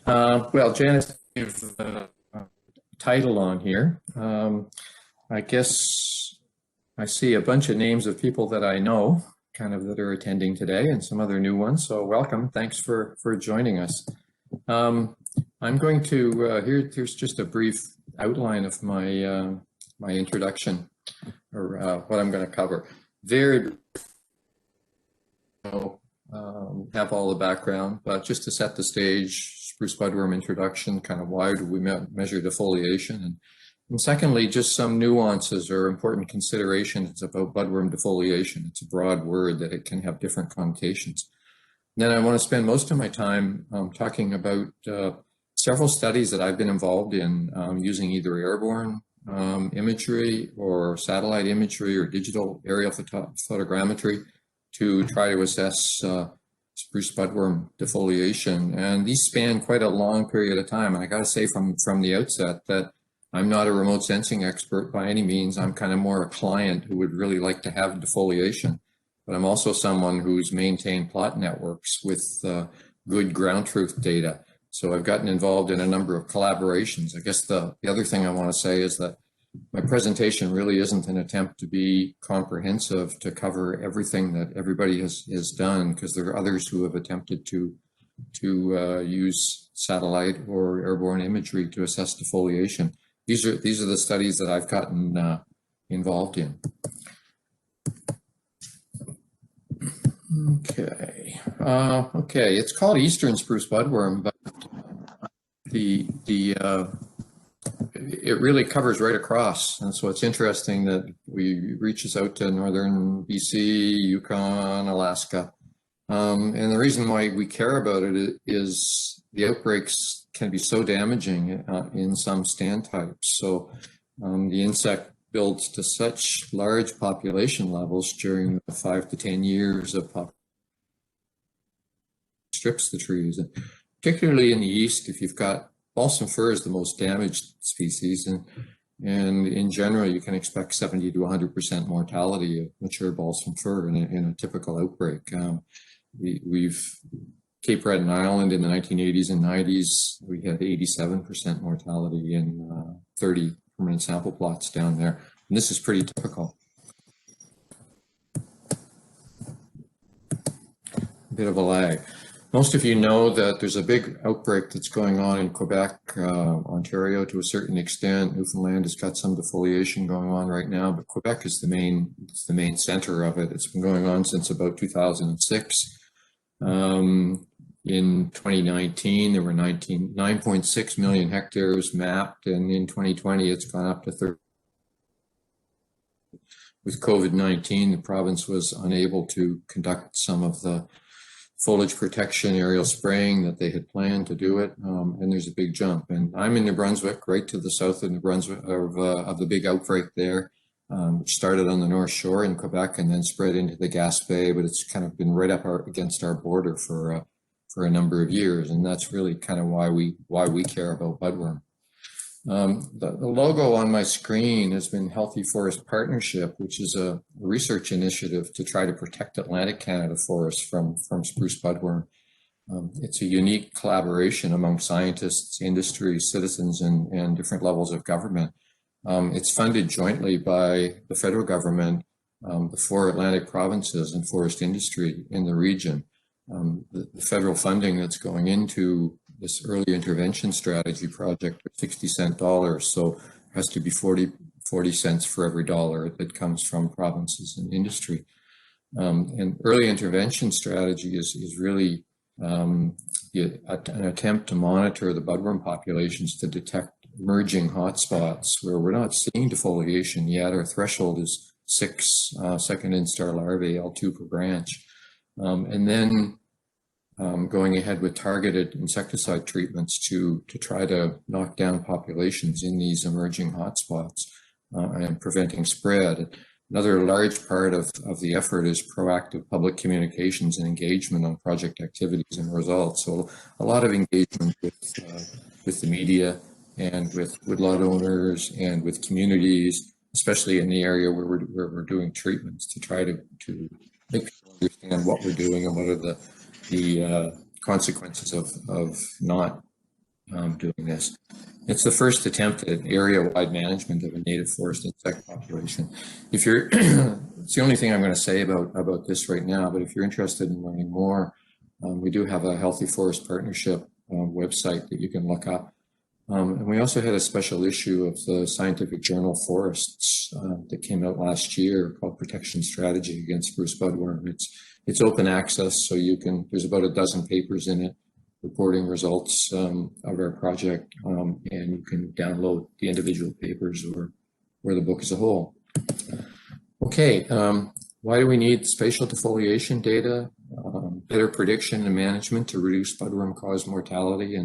Well, Janice, you've a title on here. I guess I see a bunch of names of people that I know, kind of that are attending today, and some other new ones. So welcome. Thanks for joining us. I'm going to here's just a brief outline of my my introduction, or what I'm going to cover. Very have all the background, but just to set the stage, spruce budworm introduction, kind of why do we measure defoliation, and secondly, just some nuances or important considerations about budworm defoliation. It's a broad word that it can have different connotations. And then I want to spend most of my time talking about several studies that I've been involved in using either airborne imagery or satellite imagery or digital aerial photogrammetry to try to assess spruce budworm defoliation. And these span quite a long period of time. And I got to say from the outset that I'm not a remote sensing expert by any means. I'm kind of more a client who would really like to have defoliation. But I'm also someone who's maintained plot networks with good ground truth data. So I've gotten involved in a number of collaborations. I guess the other thing I want to say is that my presentation really isn't an attempt to be comprehensive, to cover everything that everybody has done, because there are others who have attempted to use satellite or airborne imagery to assess defoliation. These are the studies that I've gotten involved in. Okay, okay. It's called Eastern spruce budworm, but it really covers right across, and so it's interesting that we reaches out to northern BC, Yukon, Alaska, and the reason why we care about it is the outbreaks can be so damaging in some stand types. So the insect builds to such large population levels during the 5 to 10 years of strips the trees, and particularly in the east, if you've got balsam fir is the most damaged species, and in general, you can expect 70 to 100% mortality of mature balsam fir in a typical outbreak. We've Cape Breton Island in the 1980s and 90s, we had 87% mortality in 30 permanent sample plots down there, and this is pretty typical. A bit of a lag. Most of you know that there's a big outbreak that's going on in Quebec, Ontario to a certain extent. Newfoundland has got some defoliation going on right now, but Quebec is the main center of it. It's been going on since about 2006. In 2019, there were 9.6 million hectares mapped, and in 2020, it's gone up to 30. With COVID-19, the province was unable to conduct some of the foliage protection aerial spraying that they had planned to do it, and there's a big jump. And I'm in New Brunswick, right to the south of New Brunswick, of the big outbreak there, which started on the North Shore in Quebec and then spread into the Gaspé, but it's kind of been right up against our border for a number of years, and that's really kind of why we care about budworm. The logo on my screen has been Healthy Forest Partnership, which is a research initiative to try to protect Atlantic Canada forests from spruce budworm. It's a unique collaboration among scientists, industry, citizens, and different levels of government. It's funded jointly by the federal government, the 4 Atlantic provinces, and forest industry in the region. The federal funding that's going into this early intervention strategy project are 60-cent dollars, so it has to be 40 cents for every dollar that comes from provinces and industry. And early intervention strategy is really an attempt to monitor the budworm populations to detect emerging hotspots where we're not seeing defoliation yet. Our threshold is 6 second instar larvae, L2 per branch. And then going ahead with targeted insecticide treatments to try to knock down populations in these emerging hotspots and preventing spread. Another large part of the effort is proactive public communications and engagement on project activities and results. So a lot of engagement with the media and with woodlot owners and with communities, especially in the area where we're doing treatments, to try to make people understand what we're doing and what are the consequences of not doing this. It's the first attempt at area-wide management of a native forest insect population. If you're, it's the only thing I'm going to say about this right now, but if you're interested in learning more, we do have a Healthy Forest Partnership website that you can look up. And we also had a special issue of the scientific journal Forests that came out last year called Protection Strategy Against Spruce Budworm. It's open access, so you can, there's about a dozen papers in it reporting results of our project, and you can download the individual papers or the book as a whole. Okay, why do we need spatial defoliation data, better prediction and management to reduce budworm-caused mortality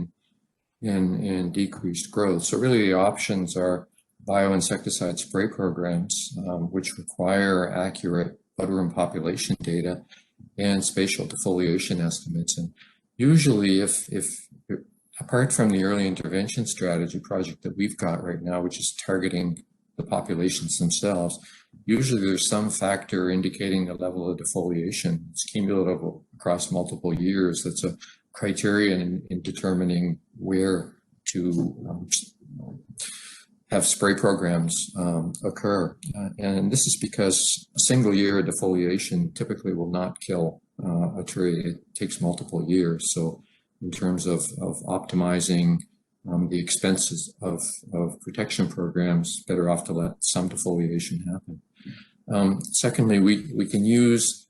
and decreased growth? So really the options are bioinsecticide spray programs, which require accurate budworm population data and spatial defoliation estimates. And usually if apart from the early intervention strategy project that we've got right now, which is targeting the populations themselves, usually there's some factor indicating the level of defoliation. It's cumulative across multiple years. That's a criterion in determining where to have spray programs occur. And this is because a single year of defoliation typically will not kill a tree. It takes multiple years. So in terms of optimizing the expenses of protection programs, better off to let some defoliation happen. Secondly, we can use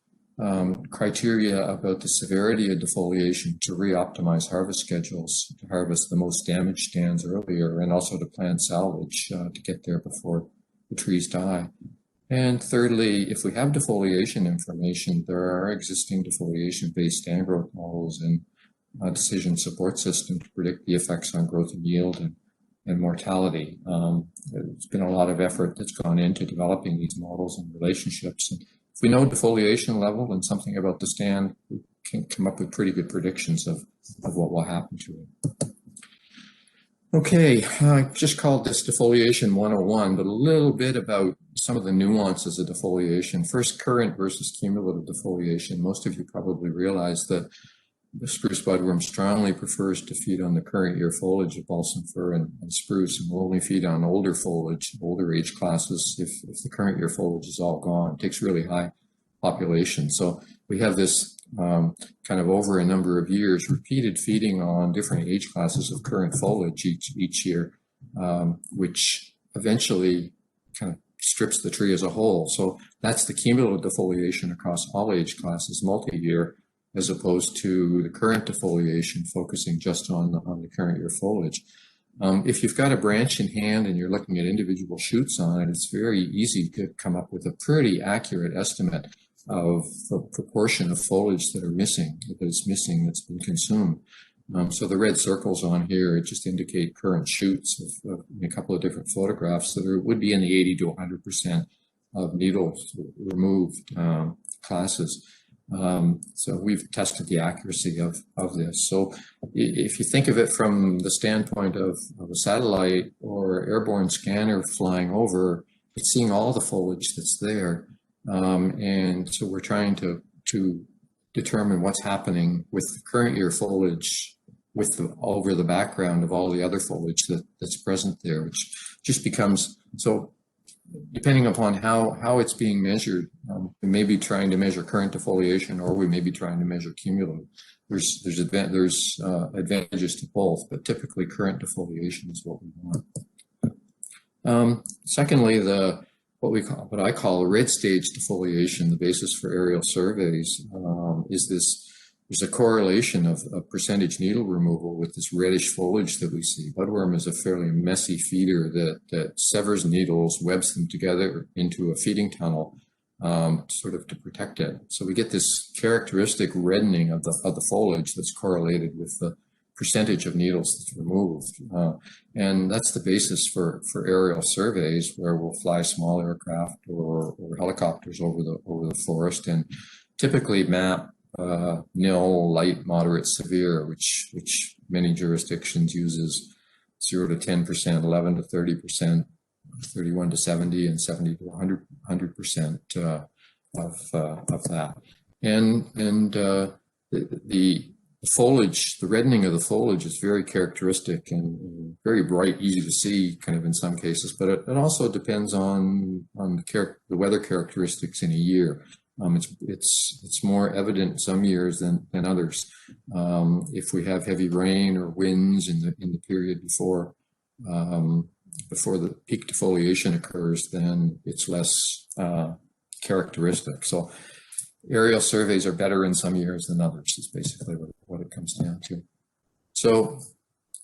criteria about the severity of defoliation to re-optimize harvest schedules, to harvest the most damaged stands earlier, and also to plan salvage to get there before the trees die. And thirdly, if we have defoliation information, there are existing defoliation-based stand growth models and decision support system to predict the effects on growth and yield and mortality. There's been a lot of effort that's gone into developing these models and relationships. And if we know defoliation level and something about the stand, we can come up with pretty good predictions of what will happen to it. Okay, I just called this defoliation 101, but a little bit about some of the nuances of defoliation. First, current versus cumulative defoliation. Most of you probably realize that the spruce budworm strongly prefers to feed on the current year foliage of balsam fir and spruce, and will only feed on older foliage, older age classes, if the current year foliage is all gone. It takes really high population. So we have this kind of over a number of years, repeated feeding on different age classes of current foliage each year, which eventually kind of strips the tree as a whole. So that's the cumulative defoliation across all age classes, multi-year, as opposed to the current defoliation focusing just on the current year foliage. If you've got a branch in hand and you're looking at individual shoots on it, it's very easy to come up with a pretty accurate estimate of the proportion of foliage that is missing, that's been consumed. So the red circles on here just indicate current shoots of a couple of different photographs. So there would be in the 80 to 100% of needles removed classes. So we've tested the accuracy of this. So if you think of it from the standpoint of a satellite or airborne scanner flying over, it's seeing all the foliage that's there. And so we're trying to determine what's happening with the current year foliage over the background of all the other foliage that's present there, which just becomes, so depending upon how it's being measured, we may be trying to measure current defoliation, or we may be trying to measure cumulative. There's advantages to both, but typically current defoliation is what we want. Secondly, what I call red stage defoliation, the basis for aerial surveys, is this. There's a correlation of percentage needle removal with this reddish foliage that we see. Budworm is a fairly messy feeder that severs needles, webs them together into a feeding tunnel, sort of to protect it. So we get this characteristic reddening of the foliage that's correlated with the percentage of needles that's removed. And that's the basis for aerial surveys, where we'll fly small aircraft or helicopters over the forest and typically map nil, light, moderate, severe, which many jurisdictions uses 0 to 10%, 11 to 30%, 31 to 70, and 70 to 100% of that. And the the foliage, the reddening of the foliage is very characteristic and very bright, easy to see kind of in some cases, but it also depends on the weather characteristics in a year. It's more evident some years than others. If we have heavy rain or winds in the period before the peak defoliation occurs, then it's less characteristic. So aerial surveys are better in some years than others, is basically what it comes down to. So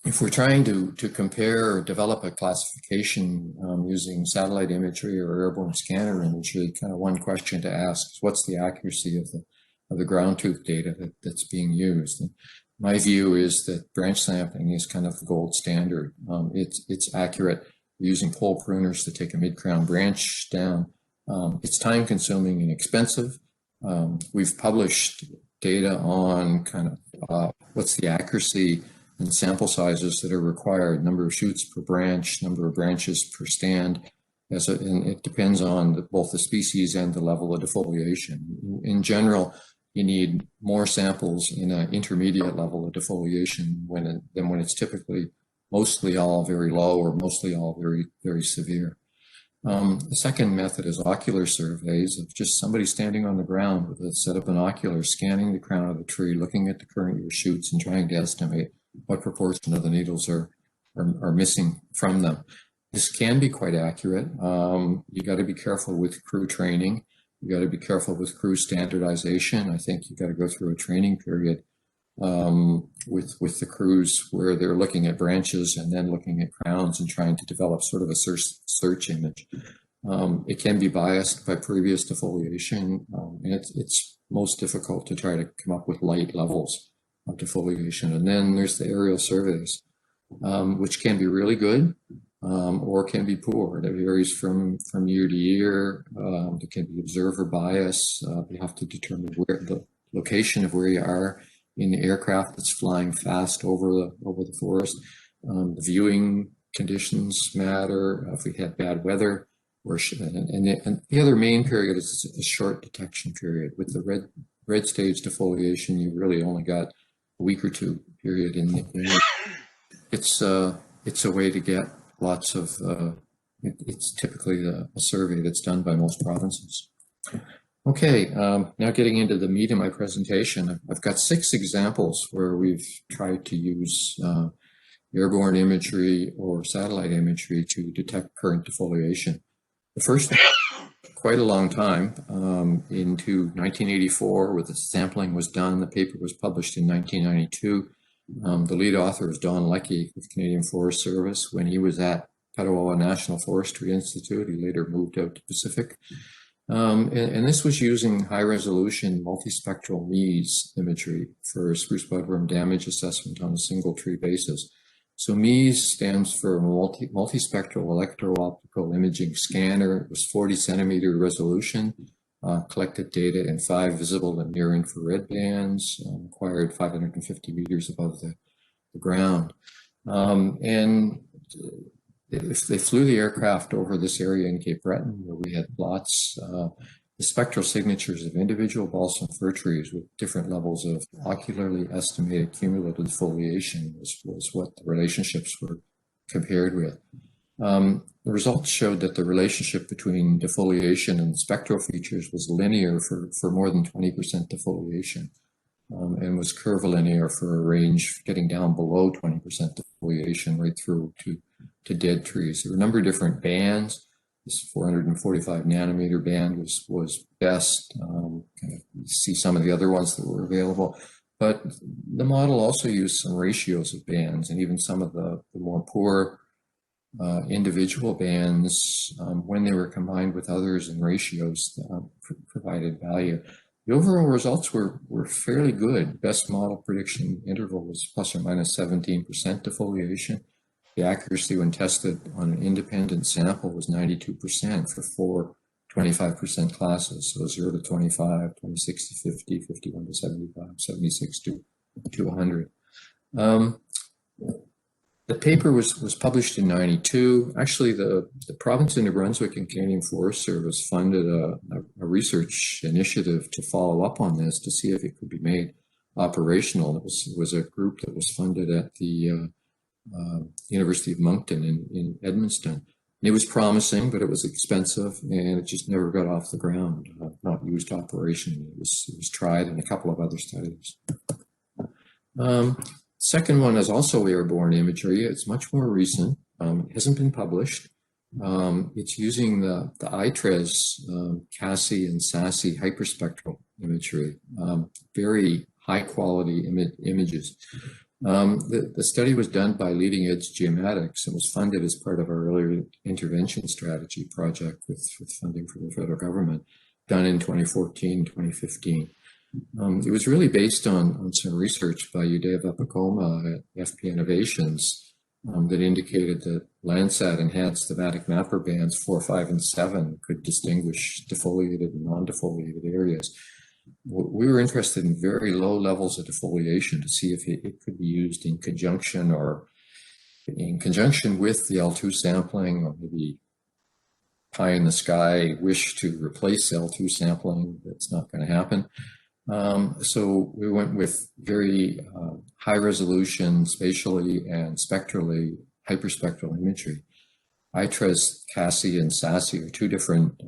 if we're trying to compare or develop a classification using satellite imagery or airborne scanner imagery, kind of one question to ask is, what's the accuracy of the ground truth data that's being used? And my view is that branch sampling is kind of the gold standard. It's accurate. We're using pole pruners to take a mid-crown branch down. It's time consuming and expensive. We've published data on kind of what's the accuracy and sample sizes that are required, number of shoots per branch, number of branches per stand, and it depends on both the species and the level of defoliation. In general, you need more samples in an intermediate level of defoliation than when it's typically mostly all very low or mostly all very, very severe. The second method is ocular surveys of just somebody standing on the ground with a set of binoculars, scanning the crown of the tree, looking at the current year shoots and trying to estimate what proportion of the needles are missing from them. This can be quite accurate. You got to be careful with crew training. You got to be careful with crew standardization. I think you got to go through a training period with the crews where they're looking at branches and then looking at crowns and trying to develop sort of a search image. It can be biased by previous defoliation, and it's most difficult to try to come up with light levels of defoliation. And then there's the aerial surveys, which can be really good or can be poor. It varies from year to year. There can be observer bias. You have to determine where the location of where you are in the aircraft that's flying fast over the forest. The viewing conditions matter. If we had bad weather, and the other main period is a short detection period. With the red stage defoliation, you really only got a week or two period in the it's a way to get lots of it's typically a survey that's done by most provinces. Okay, now getting into the meat of my presentation, I've got 6 examples where we've tried to use airborne imagery or satellite imagery to detect current defoliation. The first one, quite a long time, into 1984, where the sampling was done. The paper was published in 1992. The lead author is Don Leckie with Canadian Forest Service. When he was at Petawawa National Forestry Institute, he later moved out to Pacific. And this was using high-resolution multispectral MEAS imagery for spruce budworm damage assessment on a single tree basis. So MEAS stands for multispectral electro-optical imaging scanner. It was 40 centimeter resolution, collected data in 5 visible and near infrared bands, acquired 550 meters above the ground. And if they flew the aircraft over this area in Cape Breton, where we had plots, the spectral signatures of individual balsam fir trees with different levels of ocularly estimated cumulative defoliation was what the relationships were compared with. The results showed that the relationship between defoliation and spectral features was linear for more than 20% defoliation, and was curvilinear for a range getting down below 20% defoliation right through to dead trees. There were a number of different bands. This 445 nanometer band was best. You see some of the other ones that were available, but the model also used some ratios of bands, and even some of the more poor individual bands, when they were combined with others in ratios, provided value. The overall results were fairly good. Best model prediction interval was plus or minus 17% defoliation. The accuracy when tested on an independent sample was 92% for 4 25% classes. So 0 to 25, 26 to 50, 51 to 75, 76 to 100. The paper was published in 92. Actually, the province of New Brunswick and Canadian Forest Service funded a research initiative to follow up on this to see if it could be made operational. It was a group that was funded at the University of Moncton in Edmundston. And it was promising, but it was expensive, and it just never got off the ground. Not used operationally. It was tried in a couple of other studies. Second one is also airborne imagery. It's much more recent. It hasn't been published. It's using the ITRES CASI and SASI hyperspectral imagery. Very high quality images. The study was done by Leading Edge Geomatics and was funded as part of our earlier intervention strategy project with funding from the federal government, done in 2014, 2015. It was really based on some research by Udeva Pakoma at FP Innovations that indicated that Landsat enhanced thematic mapper bands 4, 5, and 7 could distinguish defoliated and non-defoliated areas. We were interested in very low levels of defoliation to see if it could be used in conjunction with the L2 sampling, or maybe pie in the sky wish to replace L2 sampling. That's not going to happen. So we went with very high resolution, spatially and spectrally hyperspectral imagery. ITRES, CASI, and SASI are two different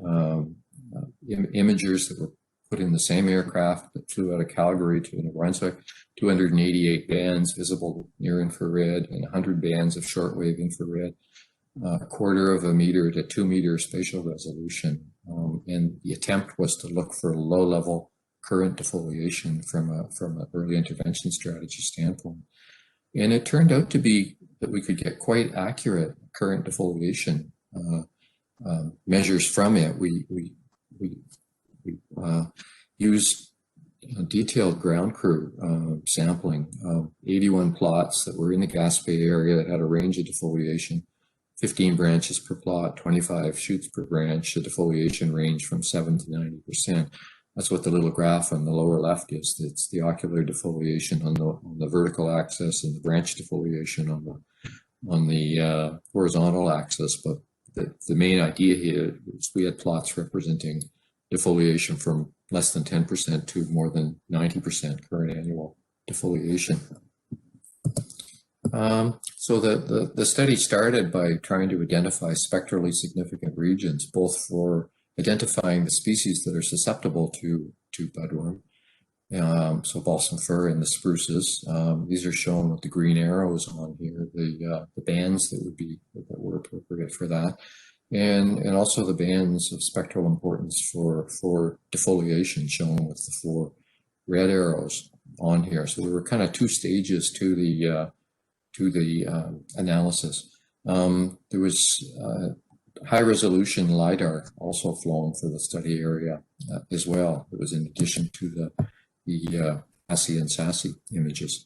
imagers that were put in the same aircraft that flew out of Calgary to New Brunswick. 288 bands visible near infrared and 100 bands of shortwave infrared, a quarter of a meter to 2 meter spatial resolution. And the attempt was to look for low-level current defoliation from an early intervention strategy standpoint. And it turned out to be that we could get quite accurate current defoliation measures from it. We used detailed ground crew sampling of 81 plots that were in the Gaspé area that had a range of defoliation, 15 branches per plot, 25 shoots per branch. The defoliation range from 7 to 90%. That's what the little graph on the lower left is. It's the ocular defoliation on the vertical axis and the branch defoliation on the horizontal axis. But the main idea here is we had plots representing defoliation from less than 10% to more than 90% current annual defoliation. So the study started by trying to identify spectrally significant regions, both for identifying the species that are susceptible to budworm, so balsam fir and the spruces. These are shown with the green arrows on here, the bands that were appropriate for that. And also the bands of spectral importance for defoliation shown with the 4 red arrows on here. So there were kind of 2 stages to the analysis. There was high resolution LiDAR also flown for the study area as well. It was in addition to the ASCII and SASI images.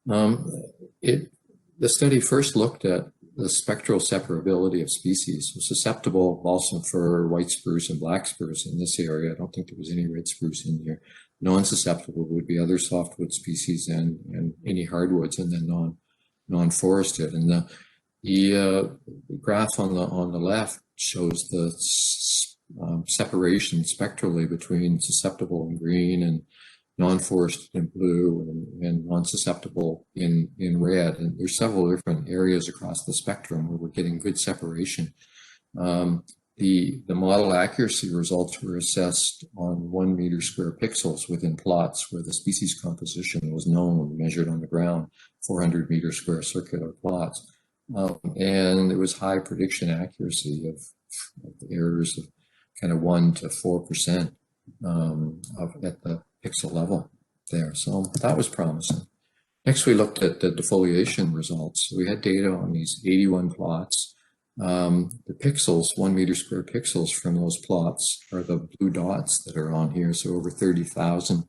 The study first looked at the spectral separability of species. Susceptible balsam fir, white spruce, and black spruce in this area. I don't think there was any red spruce in here. Non-susceptible would be other softwood species and any hardwoods, and then non-forested. And the graph on the left shows the separation spectrally between susceptible in green and non-forested in blue and non-susceptible in red. And there's several different areas across the spectrum where we're getting good separation. The model accuracy results were assessed on 1 meter square pixels within plots where the species composition was known, measured on the ground, 400 meter square circular plots. And there was high prediction accuracy of errors of kind of 1 to 4% at the pixel level there. So that was promising. Next, we looked at the defoliation results. We had data on these 81 plots. The pixels, 1 meter square pixels from those plots are the blue dots that are on here. So over 30,000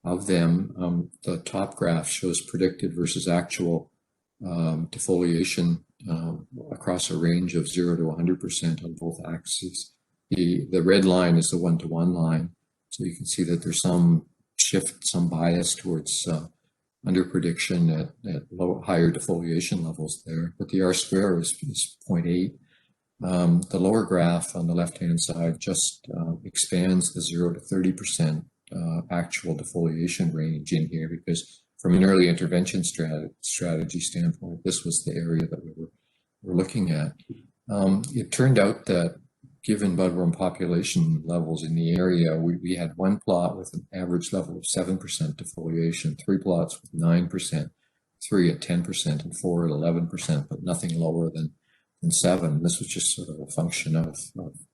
of them. The top graph shows predicted versus actual defoliation across a range of 0 to 100% on both axes. The red line is the one-to-one line. So you can see that there's some shift, some bias towards under prediction at higher defoliation levels there. But the R square is 0.8. The lower graph on the left-hand side just expands the 0 to 30% actual defoliation range in here, because from an early intervention strategy standpoint, this was the area that we were looking at. It turned out that given budworm population levels in the area, we had one plot with an average level of 7% defoliation, 3 plots with 9%, 3 at 10%, and 4 at 11%, but nothing lower than 7. This was just sort of a function of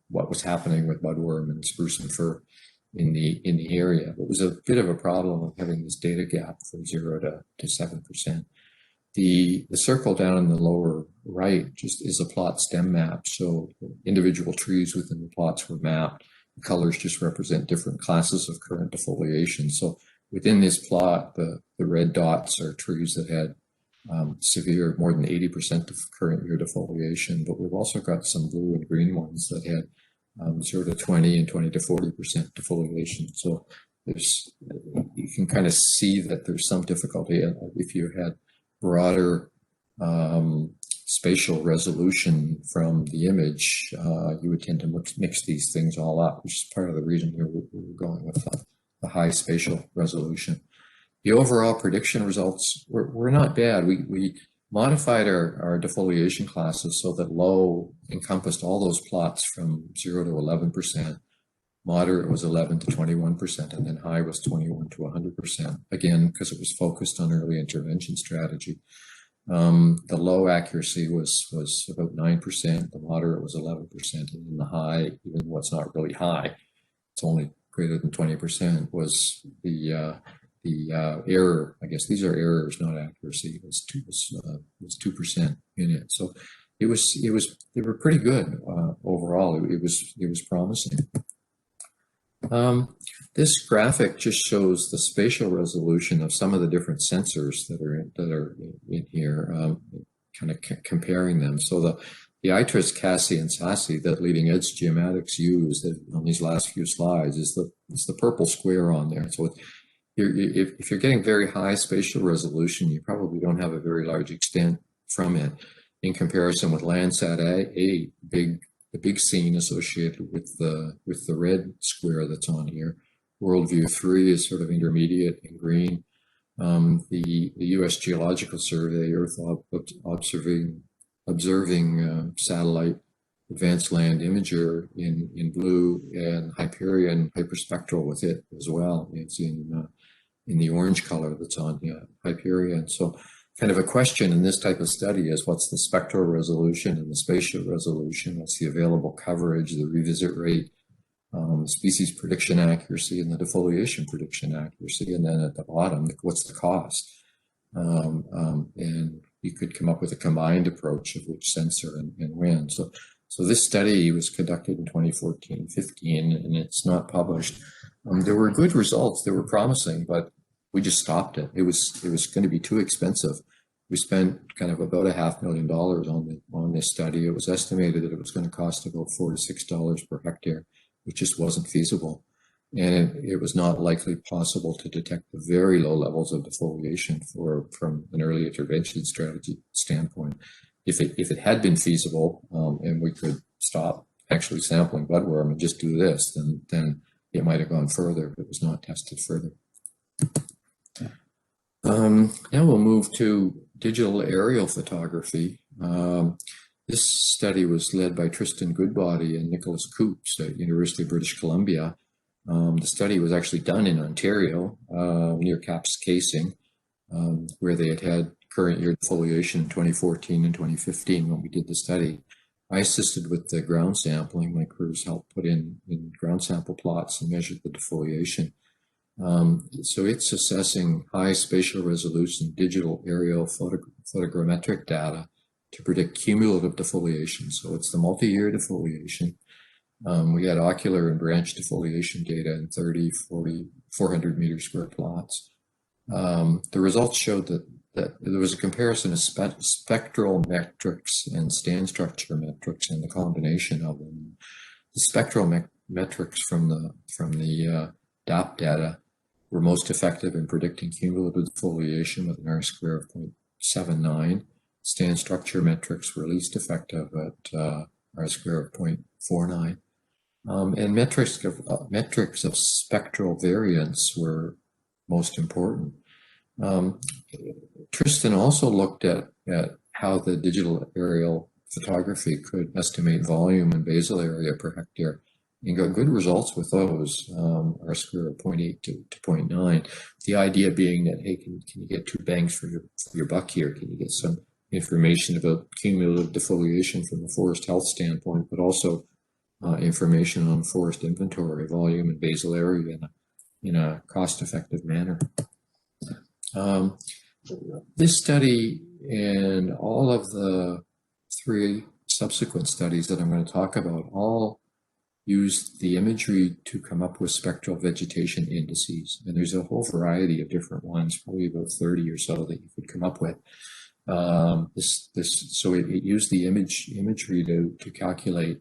what was happening with budworm and spruce and fir in the area. It was a bit of a problem of having this data gap from 0 to 7%. The circle down in the lower right just is a plot stem map. So individual trees within the plots were mapped. The colors just represent different classes of current defoliation. So within this plot, the red dots are trees that had severe, more than 80% of current year defoliation, but we've also got some blue and green ones that had 0 to 20 and 20 to 40% defoliation. So you can kind of see that there's some difficulty if you had broader spatial resolution from the image. You would tend to mix these things all up, which is part of the reason we were going with the high spatial resolution. The overall prediction results were not bad. We modified our defoliation classes so that low encompassed all those plots from 0 to 11%, moderate was 11 to 21%, and then high was 21 to 100%. Again, because it was focused on early intervention strategy. The low accuracy was about 9%, the moderate was 11%, and then the high, even though it's not really high, it's only greater than 20%, was the error. I guess these are errors, not accuracy. It was 2% in it. So they were pretty good overall. It was promising. This graphic just shows the spatial resolution of some of the different sensors that are in here, kind of comparing them. So the ITRIS, CASI, and SASI that leading edge geomatics used on these last few slides is the purple square on there. So if you're getting very high spatial resolution, you probably don't have a very large extent from it. In comparison with Landsat 8, the big scene associated with the red square that's on here. Worldview 3 is sort of intermediate in green. The U.S. Geological Survey, Earth observing satellite advanced land imager in blue, and Hyperion hyperspectral with it as well. It's in the orange color that's on here, Hyperion. So kind of a question in this type of study is what's the spectral resolution and the spatial resolution? What's the available coverage, the revisit rate, species prediction accuracy, and the defoliation prediction accuracy? And then at the bottom, what's the cost? And you could come up with a combined approach of which sensor and when. So this study was conducted in 2014-15, and it's not published. There were good results. They were promising, but we just stopped it. It was going to be too expensive. We spent kind of about $500,000 on this study. It was estimated that it was going to cost about $4 to $6 per hectare, which just wasn't feasible. And it was not likely possible to detect the very low levels of defoliation from an early intervention strategy standpoint. If it had been feasible, and we could stop actually sampling budworm and just do this, then it might have gone further, but it was not tested further. Now we'll move to digital aerial photography. This study was led by Tristan Goodbody and Nicholas Coops at University of British Columbia. The study was actually done in Ontario, near Kapuskasing, where they had current year defoliation in 2014 and 2015 when we did the study. I assisted with the ground sampling. My crews helped put in ground sample plots and measured the defoliation. So it's assessing high spatial resolution digital aerial photogrammetric data to predict cumulative defoliation. So it's the multi-year defoliation. We had ocular and branch defoliation data in 30, 40, 400 meter square plots. The results showed that there was a comparison of spectral metrics and stand structure metrics and the combination of them. The spectral metrics from the DAP data were most effective in predicting cumulative defoliation with an R-square of 0.79. Stand structure metrics were least effective at R-square of 0.49. And metrics of spectral variance were most important. Tristan also looked at how the digital aerial photography could estimate volume and basal area per hectare, and got good results with those, R-square of 0.8 to 0.9. The idea being that, hey, can you get two bangs for your buck here? Can you get some information about cumulative defoliation from a forest health standpoint, but also information on forest inventory, volume and basal area in a cost-effective manner. This study and all of the 3 subsequent studies that I'm going to talk about all used the imagery to come up with spectral vegetation indices. And there's a whole variety of different ones, probably about 30 or so that you could come up with. So it used the imagery to calculate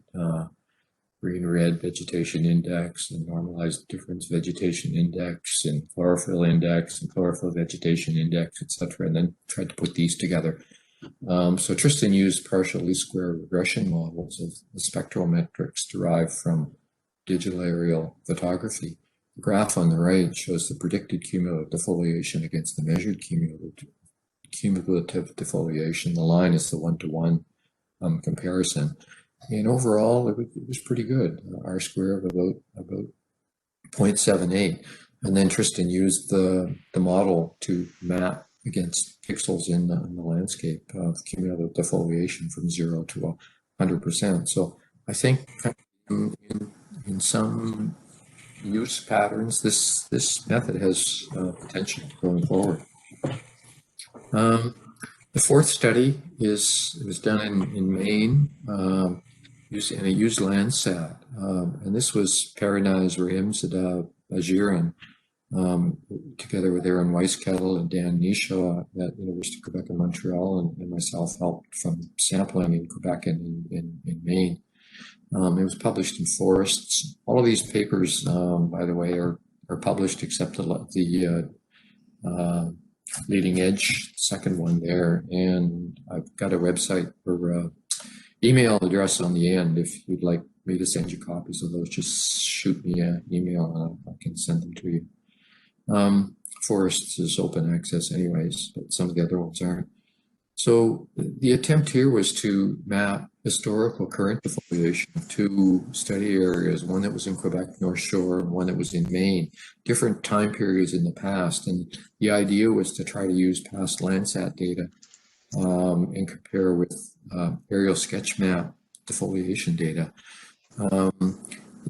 green-red vegetation index and normalized difference vegetation index and chlorophyll index and chlorophyll vegetation index, etc., and then tried to put these together. So Tristan used partial least square regression models of the spectral metrics derived from digital aerial photography. The graph on the right shows the predicted cumulative defoliation against the measured cumulative defoliation. The line is the one-to-one comparison. And overall, it was pretty good. R-square of about 0.78. And then Tristan used the model to map against pixels in the landscape of cumulative defoliation from 0 to 100%. So I think in some use patterns, this method has potential going forward. The 4th study was done in Maine, and it used Landsat. And this was Perinaz Rahimzadeh Bajiran, together with Aaron Weiskettel and Dan Nishaw at University of Quebec in Montreal, and myself helped from sampling in Quebec and in Maine. It was published in Forests. All of these papers, by the way, are published except the leading edge second one there. And I've got a website or email address on the end. If you'd like me to send you copies of those, just shoot me an email and I can send them to you. Forests is open access anyways, but some of the other ones aren't. So the attempt here was to map historical current defoliation of 2 study areas, one that was in Quebec North Shore and one that was in Maine, different time periods in the past. And the idea was to try to use past Landsat data and compare with aerial sketch map defoliation data.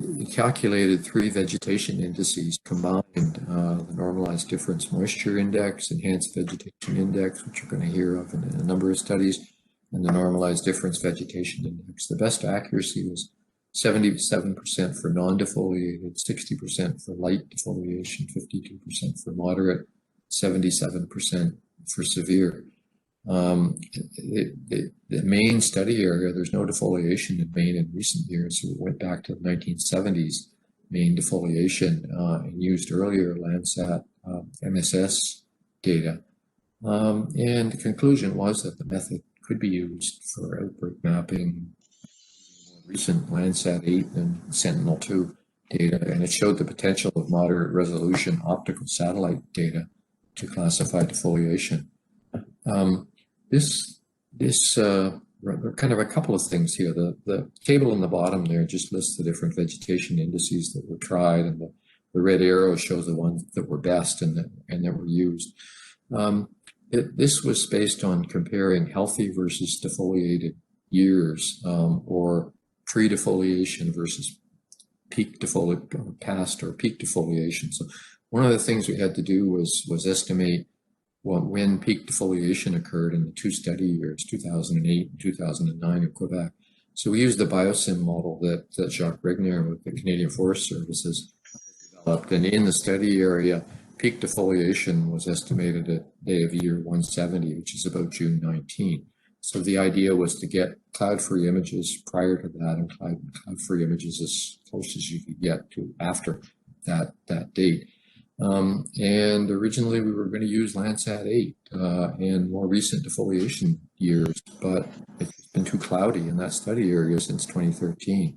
We calculated 3 vegetation indices combined, the normalized difference moisture index, enhanced vegetation index, which you're going to hear of in a number of studies, and the normalized difference vegetation index. The best accuracy was 77% for non-defoliated, 60% for light defoliation, 52% for moderate, 77% for severe. The Maine study area, there's no defoliation in Maine in recent years, so we went back to the 1970s Maine defoliation and used earlier Landsat MSS data. And the conclusion was that the method could be used for outbreak mapping, recent Landsat 8 and Sentinel-2 data, and it showed the potential of moderate resolution optical satellite data to classify defoliation. This kind of a couple of things here. The table in the bottom there just lists the different vegetation indices that were tried, and the red arrow shows the ones that were best and that were used. This was based on comparing healthy versus defoliated years, or pre-defoliation versus peak defoliation, past or peak defoliation. So one of the things we had to do was estimate when peak defoliation occurred in the 2 study years, 2008 and 2009 in Quebec. So we used the biosim model that Jacques Regnier with the Canadian Forest Services developed. And in the study area, peak defoliation was estimated at day of year 170, which is about June 19. So the idea was to get cloud-free images prior to that and cloud-free images as close as you could get to after that date. And originally we were going to use Landsat 8 and more recent defoliation years, but it's been too cloudy in that study area since 2013.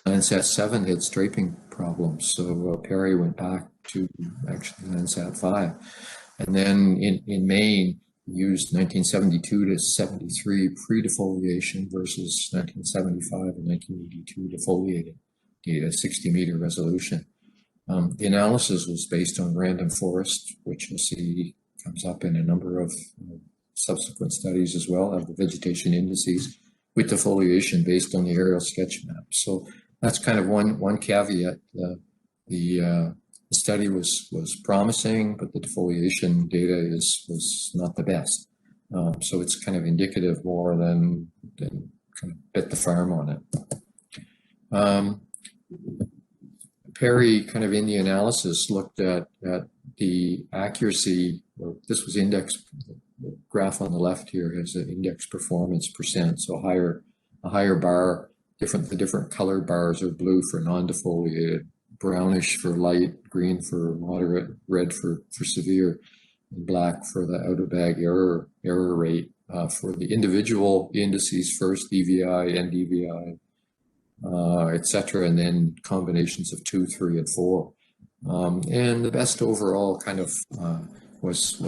Landsat 7 had striping problems, so Perry went back to actually Landsat 5. And then in Maine, used 1972 to 73 pre-defoliation versus 1975 and 1982 defoliated data, 60-meter resolution. The analysis was based on random forest, which you'll see comes up in a number of subsequent studies as well, of the vegetation indices with defoliation based on the aerial sketch map. So that's kind of one caveat. The study was promising, but the defoliation data was not the best. So it's kind of indicative more than kind of bet the farm on it. Perry, kind of in the analysis, looked at the accuracy. This was index. The graph on the left here has an index performance percent. So a higher bar. The different colored bars are blue for non-defoliated, brownish for light, green for moderate, red for severe, and black for the out-of-bag error rate for the individual indices first, EVI, NDVI, etc., and then combinations of 2, 3, and 4. And the best overall kind of was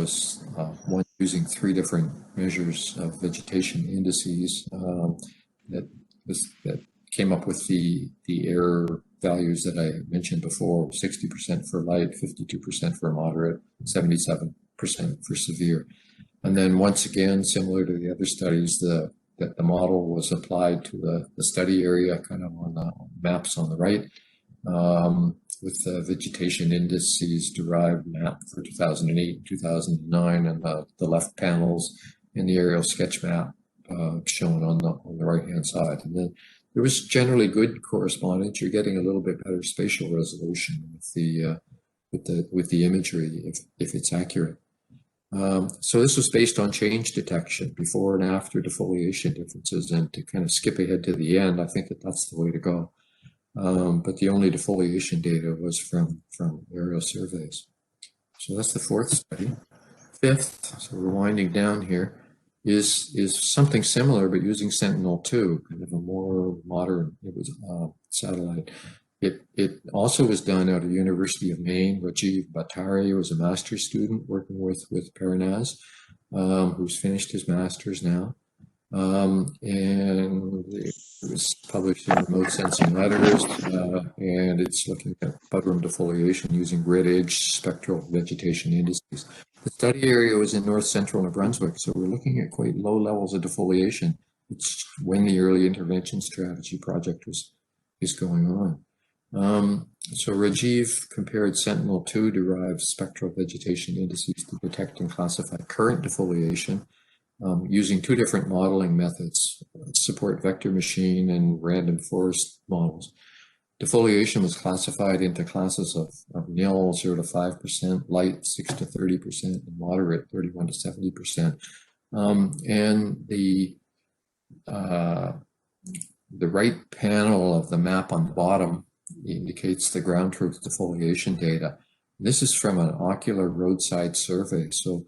one using 3 different measures of vegetation indices that came up with the error values that I mentioned before: 60% for light, 52% for moderate, 77% for severe. And then once again, similar to the other studies, the model was applied to the study area, kind of on the maps on the right, with the vegetation indices derived map for 2008, 2009, and the left panels in the aerial sketch map shown on the right-hand side. And then there was generally good correspondence. You're getting a little bit better spatial resolution with the imagery if it's accurate. So this was based on change detection, before and after defoliation differences. And to kind of skip ahead to the end, I think that's the way to go. But the only defoliation data was from aerial surveys. So that's the 4th study. 5th, so we're winding down here, is something similar, but using Sentinel-2, kind of a more modern, it was satellite. It also was done out of University of Maine. Rajiv Bhattacharya was a master's student working with Paranaz, who's finished his master's now. And it was published in Remote Sensing Letters, and it's looking at budworm defoliation using grid edge spectral vegetation indices. The study area was in north central New Brunswick, so we're looking at quite low levels of defoliation, which when the early intervention strategy project is going on. So Rajiv compared Sentinel-2 derived spectral vegetation indices to detect and classify current defoliation using 2 different modeling methods: support vector machine and random forest models. Defoliation was classified into classes of nil, 0 to 5%, light, 6 to 30%, and moderate, 31 to 70%. And the right panel of the map on the bottom indicates the ground truth defoliation data. This is from an ocular roadside survey. So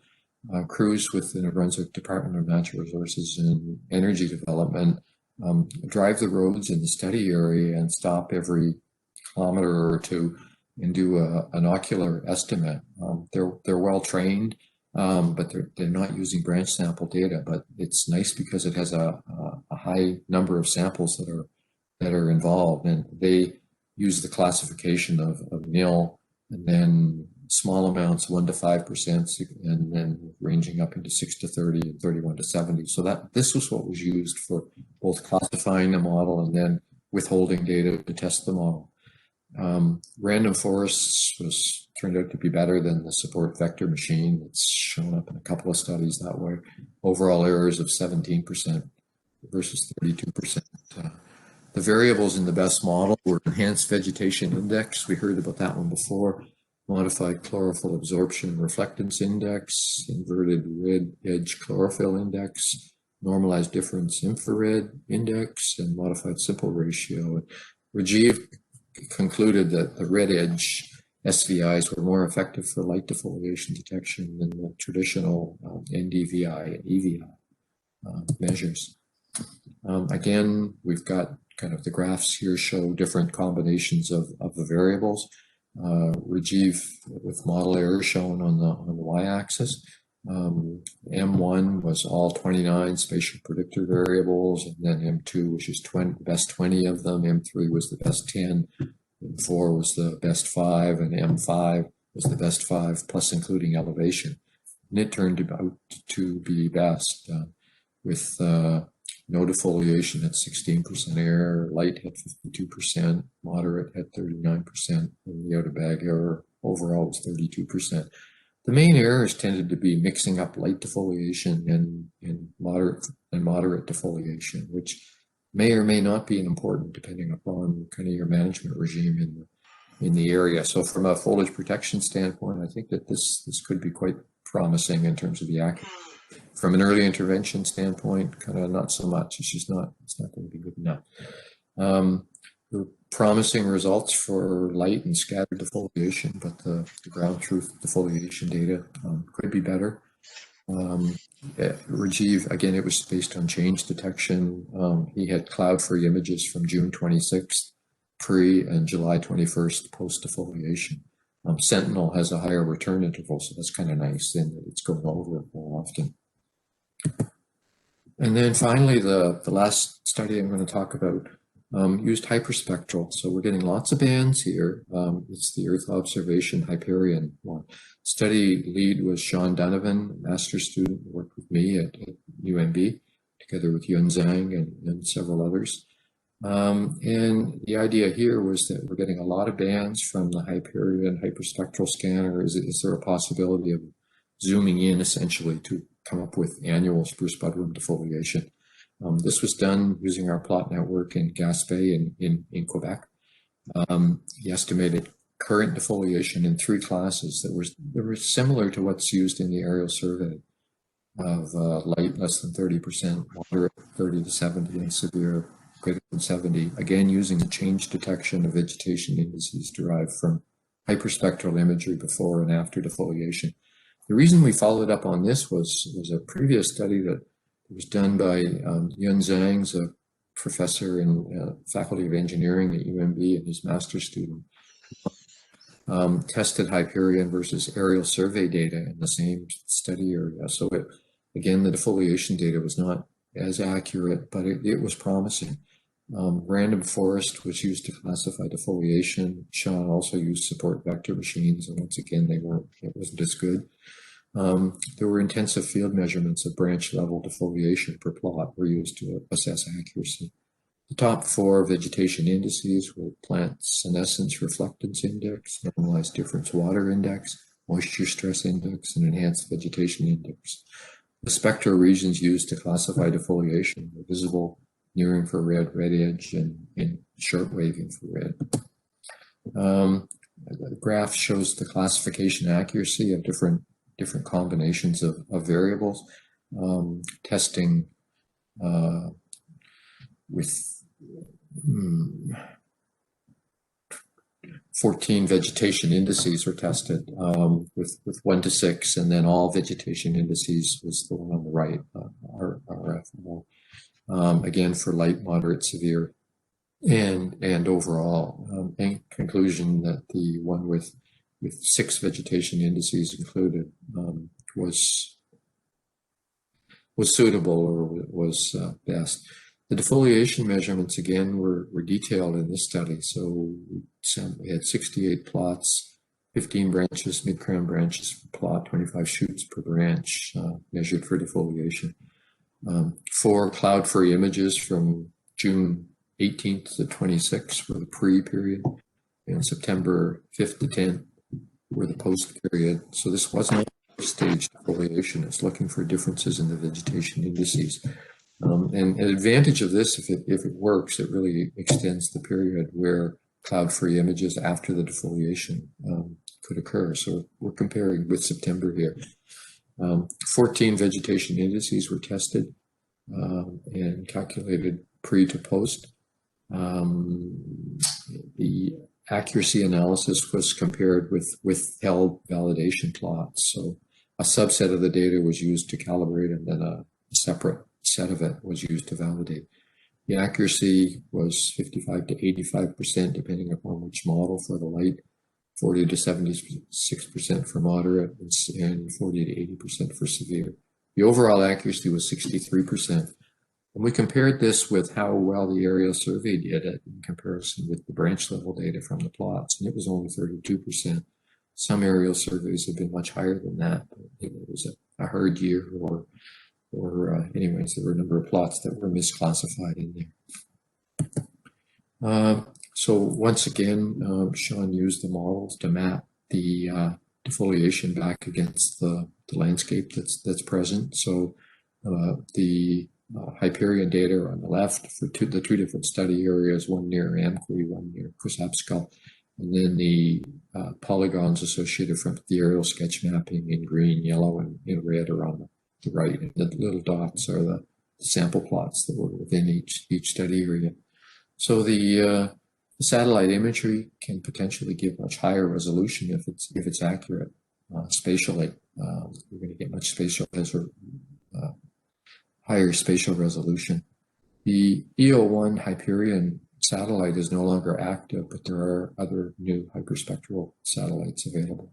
crews with the New Brunswick Department of Natural Resources and Energy Development drive the roads in the study area and stop every kilometer or 2 and do an ocular estimate. They're well trained, but they're not using branch sample data. But it's nice because it has a high number of samples that are involved, and they use the classification of nil, and then small amounts, 1 to 5%, and then ranging up into 6 to 30 and 31 to 70. So this was what was used for both classifying the model and then withholding data to test the model. Random forests turned out to be better than the support vector machine. It's shown up in a couple of studies that way. Overall errors of 17% versus 32%. The variables in the best model were enhanced vegetation index. We heard about that one before. Modified chlorophyll absorption and reflectance index, inverted red edge chlorophyll index, normalized difference infrared index, and modified simple ratio. Rajiv concluded that the red edge SVIs were more effective for light defoliation detection than the traditional NDVI and EVI measures. Again, we've got kind of the graphs here show different combinations of the variables. Rajiv with model error shown on the y-axis. M1 was all 29 spatial predictor variables, and then M2, which is best 20 of them. M3 was the best 10. M4 was the best 5, and M5 was the best 5, plus including elevation. And it turned out to be best, with no defoliation at 16% error, light at 52%, moderate at 39%, and the out-of-bag error overall was 32%. The main errors tended to be mixing up light defoliation and moderate defoliation, which may or may not be important depending upon kind of your management regime in the area. So from a foliage protection standpoint, I think that this could be quite promising in terms of the accuracy. From an early intervention standpoint, kind of not so much. It's not going to be good enough. There were promising results for light and scattered defoliation, but the ground truth defoliation data could be better. Rajiv, again, it was based on change detection. He had cloud-free images from June 26th pre and July 21st post defoliation. Sentinel has a higher return interval, so that's kind of nice in that it's going over it more often. And then finally, the last study I'm going to talk about used hyperspectral. So we're getting lots of bands here. It's the Earth Observation Hyperion one. Study lead was Sean Donovan, a master's student who worked with me at UNB, together with Yun Zhang and several others. And the idea here was that we're getting a lot of bands from the Hyperion hyperspectral scanner. Is there a possibility of zooming in essentially to come up with annual spruce budworm defoliation? This was done using our plot network in Gaspé in Quebec. He estimated current defoliation in 3 classes that were similar to what's used in the aerial survey of light less than 30%, moderate 30 to 70, and severe greater than 70, again using the change detection of vegetation indices derived from hyperspectral imagery before and after defoliation. The reason we followed up on this was a previous study that was done by Yun Zhang's a professor in Faculty of Engineering at UNB, and his master's student tested Hyperion versus aerial survey data in the same study area. So again, the defoliation data was not as accurate, but it was promising. Random forest was used to classify defoliation. Sean also used support vector machines, and once again, it wasn't as good. There were intensive field measurements of branch level defoliation per plot were used to assess accuracy. The top 4 vegetation indices were plant senescence reflectance index, normalized difference water index, moisture stress index, and enhanced vegetation index. The spectral regions used to classify defoliation were visible, near infrared, red edge, and shortwave infrared. The graph shows the classification accuracy of different combinations of variables, testing with 14 vegetation indices were tested with 1 to 6, and then all vegetation indices was the one on the right, RFO. Again, for light, moderate, severe, and overall. In conclusion, that the one with 6 vegetation indices included was suitable or was best. The defoliation measurements again were detailed in this study. So we had 68 plots, 15 branches, mid-crown branches per plot, 25 shoots per branch measured for defoliation. 4 cloud-free images from June 18th to 26th were the pre-period, and September 5th to 10th were the post-period. So this wasn't a stage defoliation. It's looking for differences in the vegetation indices. And an advantage of this, if it works, it really extends the period where cloud-free images after the defoliation could occur. So we're comparing with September here. 14 vegetation indices were tested and calculated pre to post. The accuracy analysis was compared with withheld validation plots. So a subset of the data was used to calibrate, and then a separate set of it was used to validate. The accuracy was 55 to 85%, depending upon which model for the light, 40 to 76% for moderate, and 40 to 80% for severe. The overall accuracy was 63%. And we compared this with how well the aerial survey did it in comparison with the branch level data from the plots, and it was only 32%. Some aerial surveys have been much higher than that. But it was a hard year, or anyways, there were a number of plots that were misclassified in there. So once again, Sean used the models to map the defoliation back against the landscape that's present. So the Hyperion data on the left for the two different study areas, one near Amqui, one near Kusapskal, and then the polygons associated from the aerial sketch mapping in green, yellow, and in red are on the right. And the little dots are the sample plots that were within each study area. So the satellite imagery can potentially give much higher resolution if it's accurate spatially. You're going to get much higher spatial resolution. The EO1 Hyperion satellite is no longer active, but there are other new hyperspectral satellites available.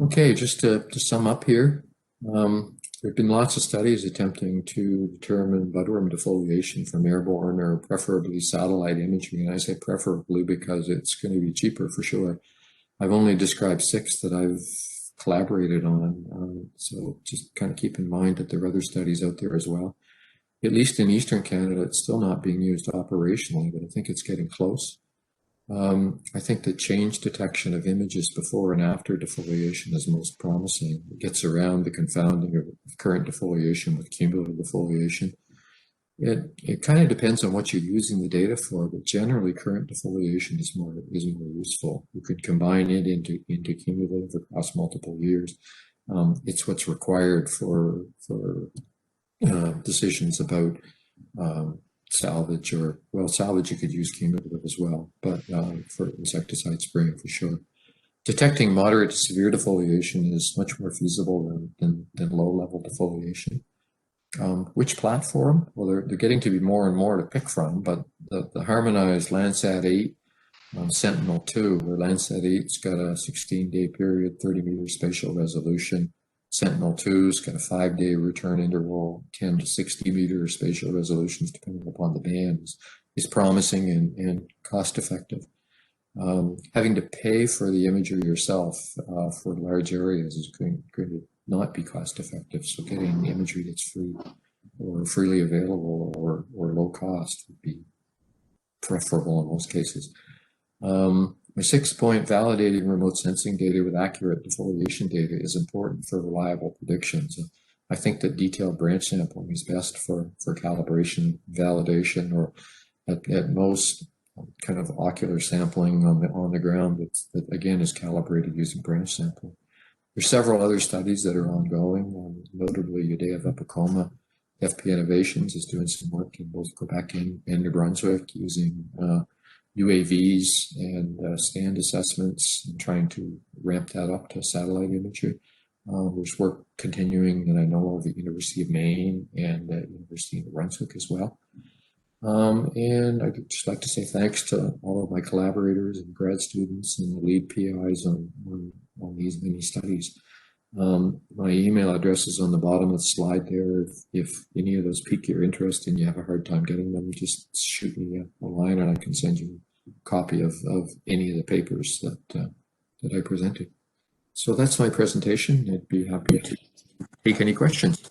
Okay, just to sum up here, there have been lots of studies attempting to determine budworm defoliation from airborne or preferably satellite imagery. And I say preferably because it's going to be cheaper for sure. I've only described 6 that I've collaborated on. So just kind of keep in mind that there are other studies out there as well. At least in Eastern Canada, it's still not being used operationally, but I think it's getting close. I think the change detection of images before and after defoliation is most promising. It gets around the confounding of current defoliation with cumulative defoliation. It kind of depends on what you're using the data for, but generally current defoliation is more useful. You could combine it into cumulative across multiple years. It's what's required for decisions about salvage, or salvage you could use cumulative as well, but for insecticide spraying for sure. Detecting moderate to severe defoliation is much more feasible than low-level defoliation. Which platform? Well, they're getting to be more and more to pick from, but the harmonized Landsat 8, Sentinel-2, where Landsat 8's got a 16-day period, 30-meter spatial resolution. Sentinel-2's got a 5-day return interval, 10 to 60-meter spatial resolutions, depending upon the bands, is promising and cost-effective. Having to pay for the imagery yourself for large areas is going to not be cost-effective. So getting imagery that's free or freely available or low cost would be preferable in most cases. My 6-point validating remote sensing data with accurate defoliation data is important for reliable predictions. I think that detailed branch sampling is best for calibration, validation, or at most kind of ocular sampling on the ground that again is calibrated using branch sampling. There's several other studies that are ongoing, notably Udea of Epicoma. FP Innovations is doing some work in both Quebec and New Brunswick using UAVs and stand assessments and trying to ramp that up to satellite imagery. There's work continuing that I know of at University of Maine and at University of New Brunswick as well. And I'd just like to say thanks to all of my collaborators and grad students and the lead PIs on these many studies. My email address is on the bottom of the slide there. If any of those pique your interest and you have a hard time getting them, just shoot me a line and I can send you a copy of any of the papers that I presented. So that's my presentation. I'd be happy to take any questions.